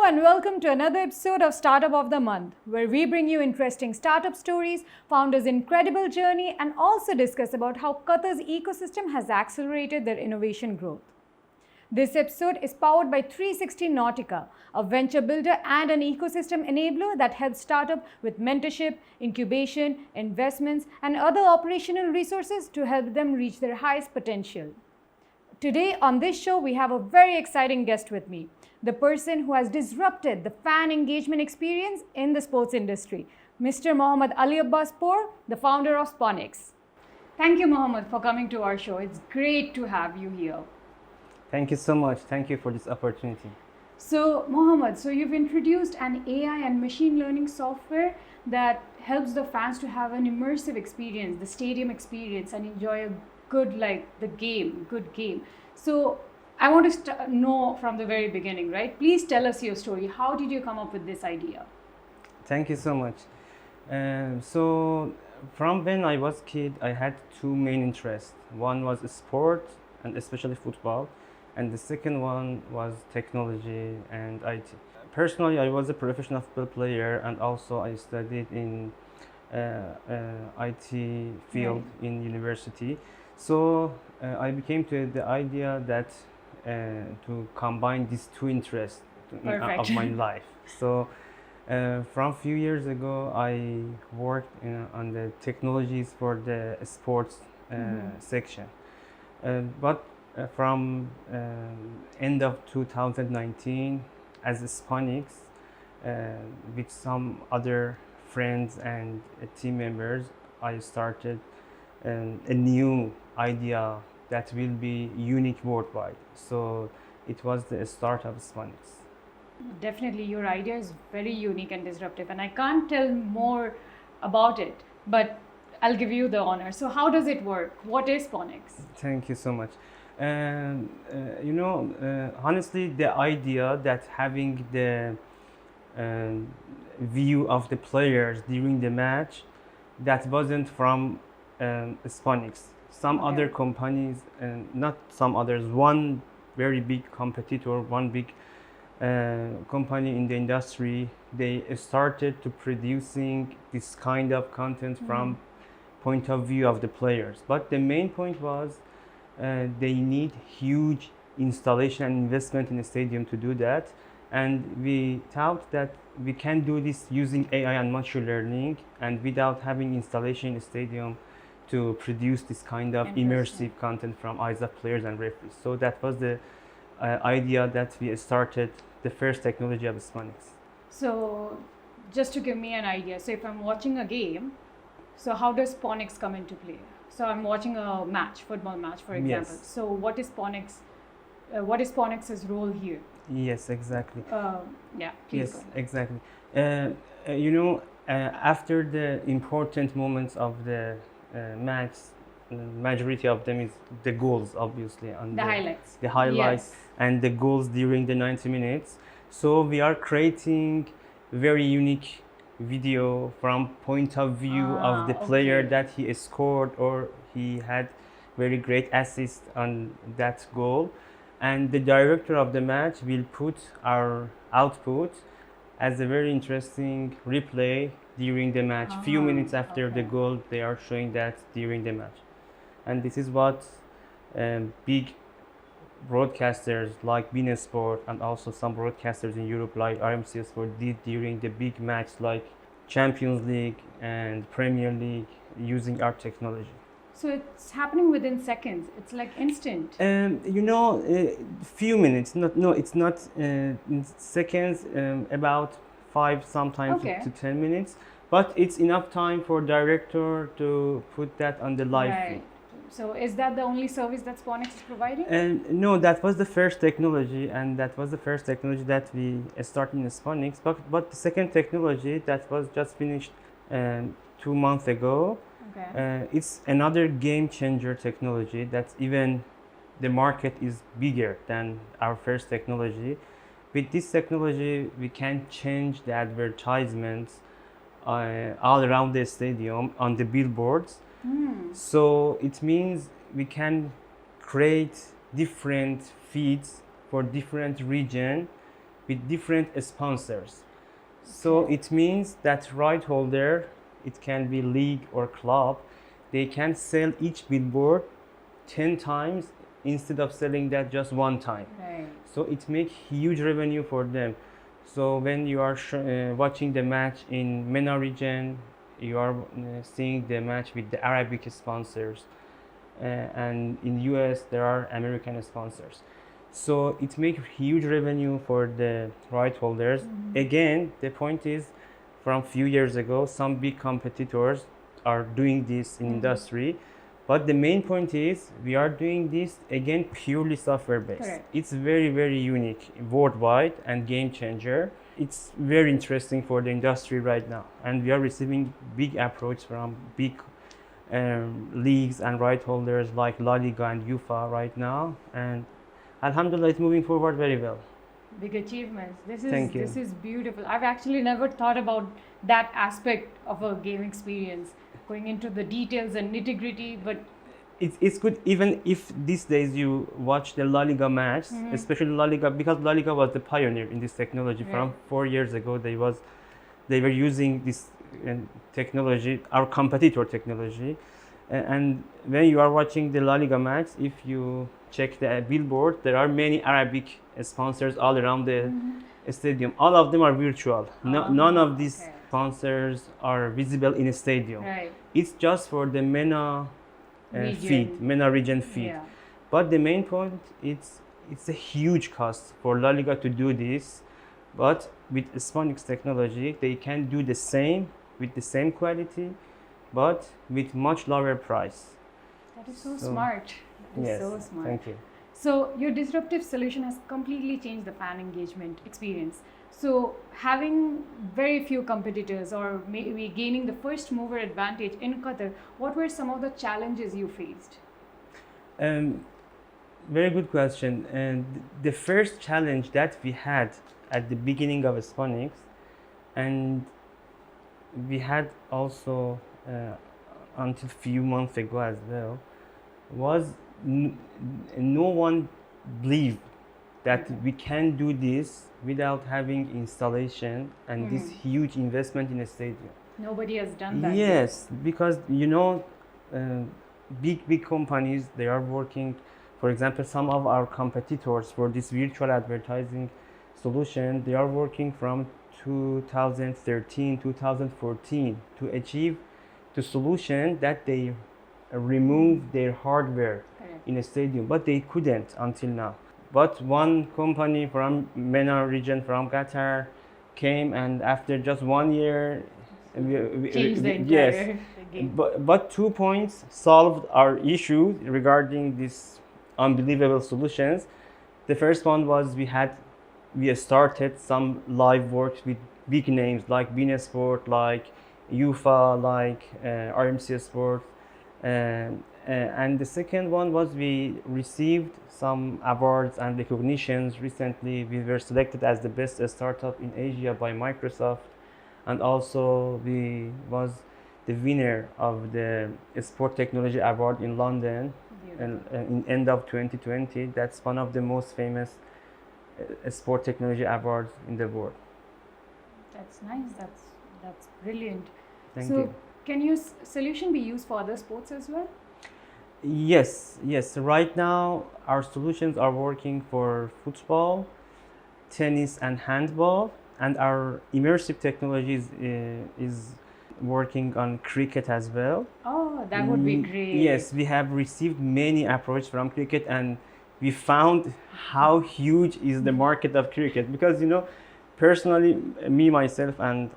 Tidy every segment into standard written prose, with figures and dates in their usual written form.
and welcome to another episode of Startup of the Month, where we bring you interesting startup stories, founders' incredible journey, and also discuss about how Qatar's ecosystem has accelerated their innovation growth. This episode is powered by 360 Nautica, a venture builder and an ecosystem enabler that helps startups with mentorship, incubation, investments, and other operational resources to help them reach their highest potential. Today on this show, we have a very exciting guest with me, the person who has disrupted the fan engagement experience in the sports industry, Mr. Mohammed Ali Abbaspour, the founder of Sponix. Thank you, Mohammed, for coming to our show. It's great to have you here. Thank you so much. Thank you for this opportunity. So, Mohammed, you've introduced an AI and machine learning software that helps the fans to have an immersive experience, the stadium experience, and enjoy a good game. So, I want to know from the very beginning, right? Please tell us your story. How did you come up with this idea? Thank you so much. So, from when I was a kid, I had two main interests. One was sport, and especially football. And the second one was technology and IT. Personally, I was a professional football player, and also I studied in IT field in university. So I became to the idea that to combine these two interests of my life. So from a few years ago, I worked on the technologies for the sports section. But from end of 2019, as a Sponix, with some other friends and team members, I started a new idea that will be unique worldwide. So it was the start of Sponix. Definitely, your idea is very unique and disruptive, and I can't tell more about it, but I'll give you the honor. So how does it work? What is Sponix? Thank you so much. Honestly, the idea that having the view of the players during the match, that wasn't from Sponix. Some other companies, not some others, one very big competitor, one big company in the industry, they started to producing this kind of content from point of view of the players. But the main point was they need huge installation and investment in the stadium to do that. And we thought that we can do this using AI and machine learning, and without having installation in the stadium to produce this kind of immersive content from eyes of players and referees. So that was the idea that we started the first technology of Sponix. So just to give me an idea, so if I'm watching a game, so how does Sponix come into play? So I'm watching a match, football match, for example. Yes. So what is Sponix? What is Sponix's role here? Yes, exactly. Please. Yes, exactly. After the important moments of the match, majority of them is the goals, obviously, and the highlights. The highlights, yes. And the goals during the 90 minutes. So we are creating very unique video from point of view of the player that he scored or he had very great assist on that goal, and the director of the match will put our output as a very interesting replay during the match. Few minutes after the goal, they are showing that during the match. And this is what big broadcasters like beIN Sport and also some broadcasters in Europe like RMC Sport did during the big match like Champions League and Premier League using our technology. So it's happening within seconds. It's like instant. Few minutes. It's not in seconds. About 5, sometimes to 10 minutes. But it's enough time for director to put that on the live feed. So is that the only service that Sponix is providing? No, that was the first technology, and that was the first technology that we started in Sponix. But the second technology that was just finished 2 months ago, it's another game changer technology that even the market is bigger than our first technology. With this technology, we can change the advertisements all around the stadium on the billboards. So it means we can create different feeds for different region with different sponsors. So it means that right holder, it can be league or club, they can sell each billboard 10 times instead of selling that just one time. Right. So it makes huge revenue for them. So when you are watching the match in MENA region, you are seeing the match with the Arabic sponsors, and in US there are American sponsors. So it makes huge revenue for the right holders. Again, the point is, from few years ago, some big competitors are doing this in industry. But the main point is, we are doing this again purely software based. Correct. It's very, very unique worldwide and game changer. It's very interesting for the industry right now. And we are receiving big approach from big leagues and right holders like La Liga and UEFA right now. And Alhamdulillah, it's moving forward very well. Big achievements. Thank you. This is beautiful. I've actually never thought about that aspect of a game experience, going into the details and nitty-gritty, but It's good even if these days you watch the La Liga match, especially La Liga, because La Liga was the pioneer in this technology. Right. From 4 years ago, they were using this technology, our competitor technology. And when you are watching the La Liga match, if you check the billboard, there are many Arabic sponsors all around the stadium. All of them are virtual. None of these sponsors are visible in a stadium. right. It's just for the MENA feed, MENA region feed. Yeah. But the main point, it's a huge cost for La Liga to do this. But with Sponix technology, they can do the same with the same quality, but with much lower price. That is so smart. That is Yes, so smart. thank you. So your disruptive solution has completely changed the fan engagement experience. So having very few competitors or maybe gaining the first mover advantage in Qatar, what were some of the challenges you faced? Very good question. And the first challenge that we had at the beginning of Sponix, and we had also until few months ago as well, was no one believed that we can do this without having installation and this huge investment in a stadium. Nobody has done that. Yes, because big companies, they are working. For example, some of our competitors for this virtual advertising solution, they are working from 2013, 2014 to achieve the solution that they remove their hardware in a stadium, but they couldn't until now. But one company from MENA region, from Qatar, came, and after just 1 year, Changed the entire game. But 2 points solved our issue regarding these unbelievable solutions. The first one was we started some live works with big names like Bein Sport, like UEFA, like RMC Sport. And the second one was we received some awards and recognitions. Recently, we were selected as the best startup in Asia by Microsoft, and also we was the winner of the Sport Technology Award in London in end of 2020. That's one of the most famous sport technology awards in the world. That's nice. That's brilliant. Thank you. Can your solution be used for other sports as well? Yes. Right now, our solutions are working for football, tennis, and handball, and our immersive technology is working on cricket as well. Oh, that would be great. Yes, we have received many approaches from cricket, and we found how huge is the market of cricket, because personally, me, myself, and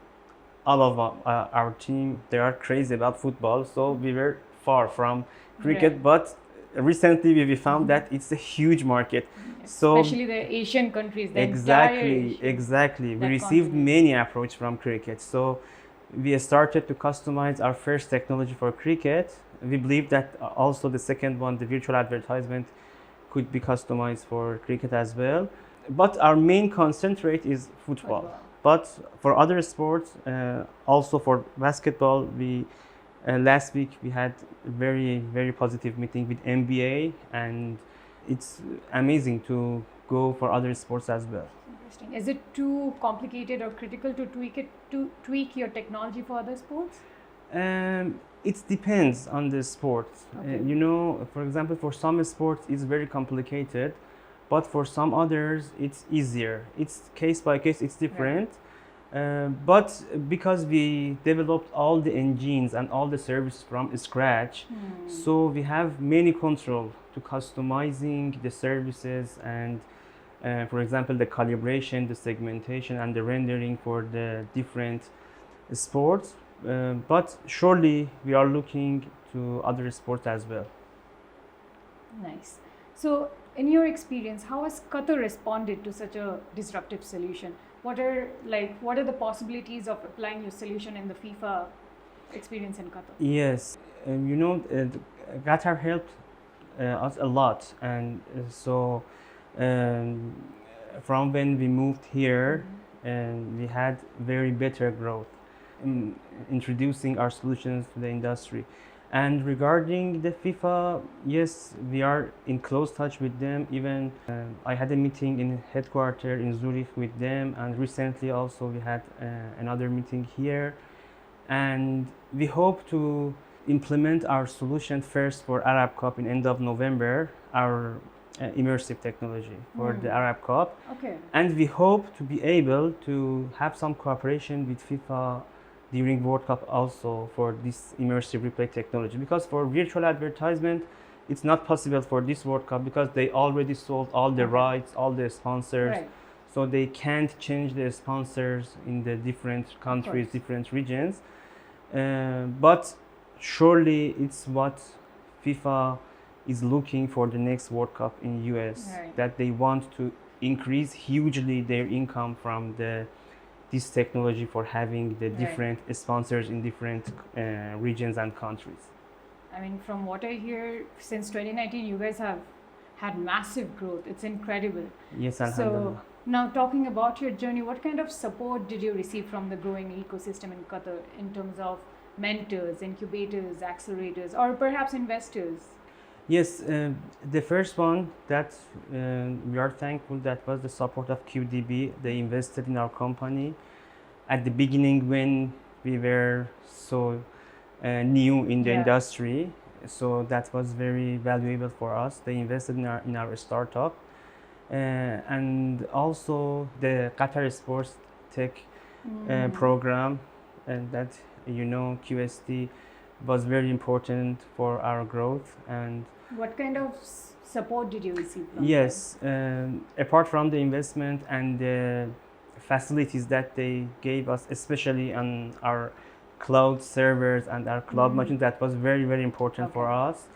all of our team, they are crazy about football, so we were far from cricket. Right. But recently we found that it's a huge market. So especially the Asian countries. The exactly. We received many approaches from cricket. So we started to customize our first technology for cricket. We believe that also the second one, the virtual advertisement, could be customized for cricket as well. But our main concentrate is football. But for other sports, also for basketball, last week we had a very positive meeting with NBA, and it's amazing to go for other sports as well. Interesting. Is it too complicated or critical to tweak your technology for other sports? It depends on the sport. Okay. You know, for example, for some sports it's very complicated, but for some others it's easier. It's case by case, it's different. But because we developed all the engines and all the services from scratch, so we have many control to customizing the services and for example, the calibration, the segmentation, and the rendering for the different sports. But surely we are looking to other sports as well. Nice. So, in your experience, how has Qatar responded to such a disruptive solution? What are the possibilities of applying your solution in the FIFA experience in Qatar? Yes, you know, Qatar helped us a lot, and so from when we moved here, we had very better growth in introducing our solutions to the industry. And regarding the FIFA, yes, we are in close touch with them. Even I had a meeting in headquarters in Zurich with them, and recently also we had another meeting here. And we hope to implement our solution first for Arab Cup in end of November, our immersive technology for the Arab Cup. Okay. And we hope to be able to have some cooperation with FIFA during World Cup also for this immersive replay technology, because for virtual advertisement it's not possible for this World Cup because they already sold all the rights, all the sponsors, Right. so they can't change the sponsors in the different countries, different regions. But surely it's what FIFA is looking for the next World Cup in US, that they want to increase hugely their income from this technology for having the different sponsors in different regions and countries. I mean, from what I hear, since 2019, you guys have had massive growth. It's incredible. Yes, So alhamdulillah. now talking about your journey, what kind of support did you receive from the growing ecosystem in Qatar in terms of mentors, incubators, accelerators, or perhaps investors? Yes, the first one that we are thankful, that was the support of QDB. They invested in our company at the beginning when we were so new in the industry. So that was very valuable for us. They invested in our startup, and also the Qatar Sports Tech program, and that, you know, QST was very important for our growth. And what kind of support did you receive from yes, apart from the investment and the facilities that they gave us, especially on our cloud servers and our cloud machines, that was very, very important for us.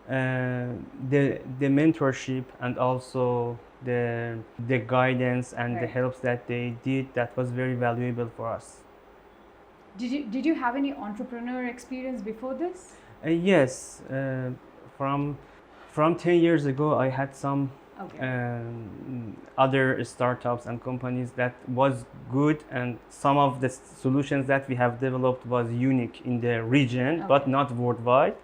The mentorship and also the guidance and the helps that they did, that was very valuable for us. Did you have any entrepreneur experience before this? Yes, from 10 years ago, I had some other startups and companies that was good, and some of the solutions that we have developed was unique in the region, but not worldwide.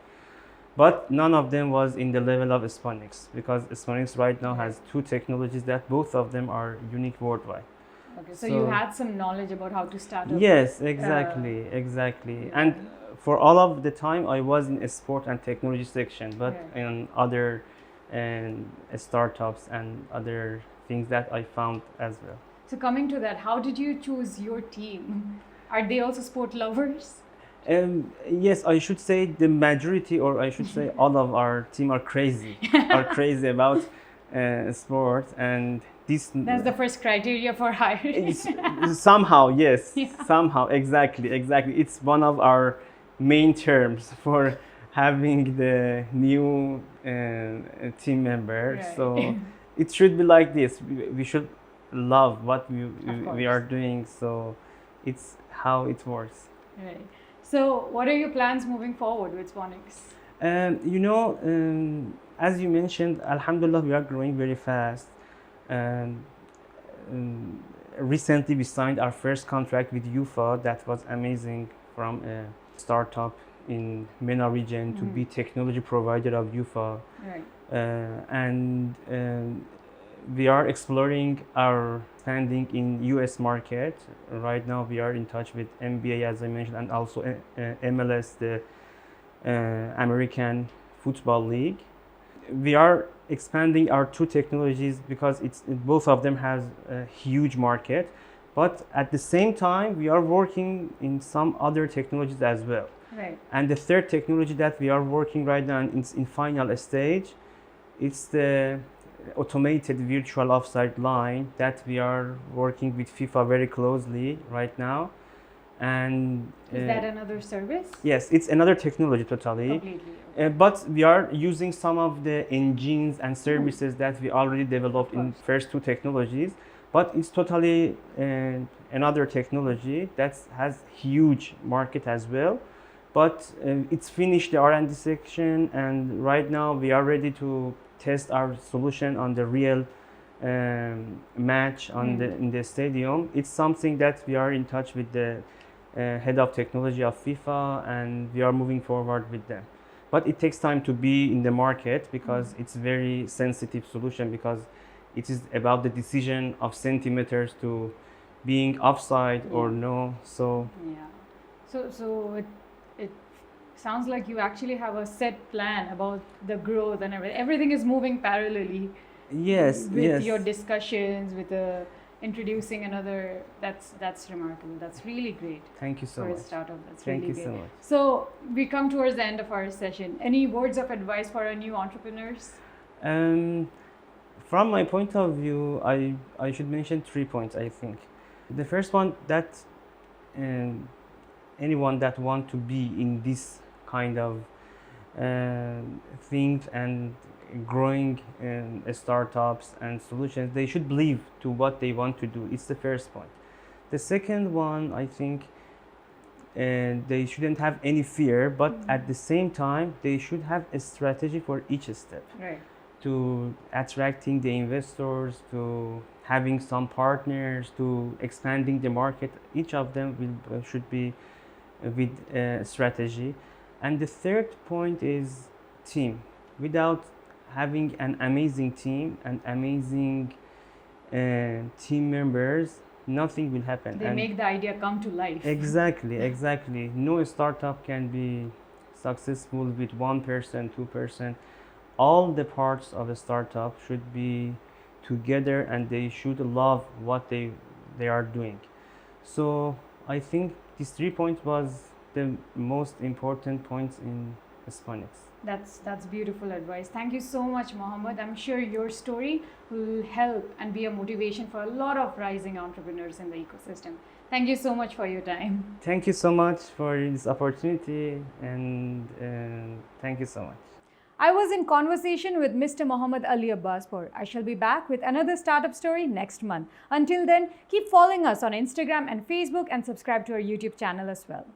But none of them was in the level of Sponix, because Sponix right now has two technologies that both of them are unique worldwide. Okay, so you had some knowledge about how to start up. Yes, exactly. And for all of the time, I was in a sport and technology section, but in other startups and other things that I found as well. So coming to that, how did you choose your team? Are they also sport lovers? Yes, I should say the majority, or I should say all of our team are crazy about sports, and that's the first criteria for hiring. Somehow, yes. Somehow, exactly. It's one of our main terms for having the new team member. So it should be like this. We should love what we are doing. So it's how it works. Right. So what are your plans moving forward with Sponix? You know, as you mentioned, alhamdulillah, we are growing very fast. Recently we signed our first contract with UFA. That was amazing, from a startup in MENA region to be technology provider of UFA. And we are exploring our standing in US market. Right now we are in touch with NBA, as I mentioned, and also MLS, the American Football League. We are expanding our two technologies because both of them has a huge market, but at the same time we are working in some other technologies as well. Right. And the third technology that we are working right now and it's in final stage, it's the automated virtual offside line that we are working with FIFA very closely right now. And is that another service? yes, it's another technology totally. Completely. But we are using some of the engines and services that we already developed in first two technologies. But it's totally another technology that has huge market as well. But it's finished the R&D section, and right now we are ready to test our solution on the real match in the stadium. It's something that we are in touch with the head of technology of FIFA, and we are moving forward with them. But it takes time to be in the market because it's very sensitive solution, because it is about the decision of centimeters to being offside or no. So So it sounds like you actually have a set plan about the growth and everything. Everything is moving parallelly. Yes, with your discussions, with introducing another. That's remarkable. That's really great. Thank you so much. For a startup, that's Thank really you great. so much. So we come towards the end of our session. Any words of advice for our new entrepreneurs? From my point of view, I should mention 3 points, I think. The first one, that anyone that want to be in this kind of things and growing startups and solutions, they should believe to what they want to do. It's the first point. The second one, I think, they shouldn't have any fear, but at the same time, they should have a strategy for each step. Right. To attracting the investors, to having some partners, to expanding the market. Each of them should be with a strategy. And the third point is team. Without having an amazing team and amazing team members, nothing will happen. They make the idea come to life. Exactly. No startup can be successful with 1%, 2%. All the parts of a startup should be together, and they should love what they are doing. So I think these 3 points was the most important points in Sponix. That's beautiful advice. Thank you so much, Mohammed. I'm sure your story will help and be a motivation for a lot of rising entrepreneurs in the ecosystem. Thank you so much for your time. Thank you so much for this opportunity, and thank you so much. I was in conversation with Mr. Mohammed Ali Abbaspour. I shall be back with another startup story next month. Until then, keep following us on Instagram and Facebook, and subscribe to our YouTube channel as well.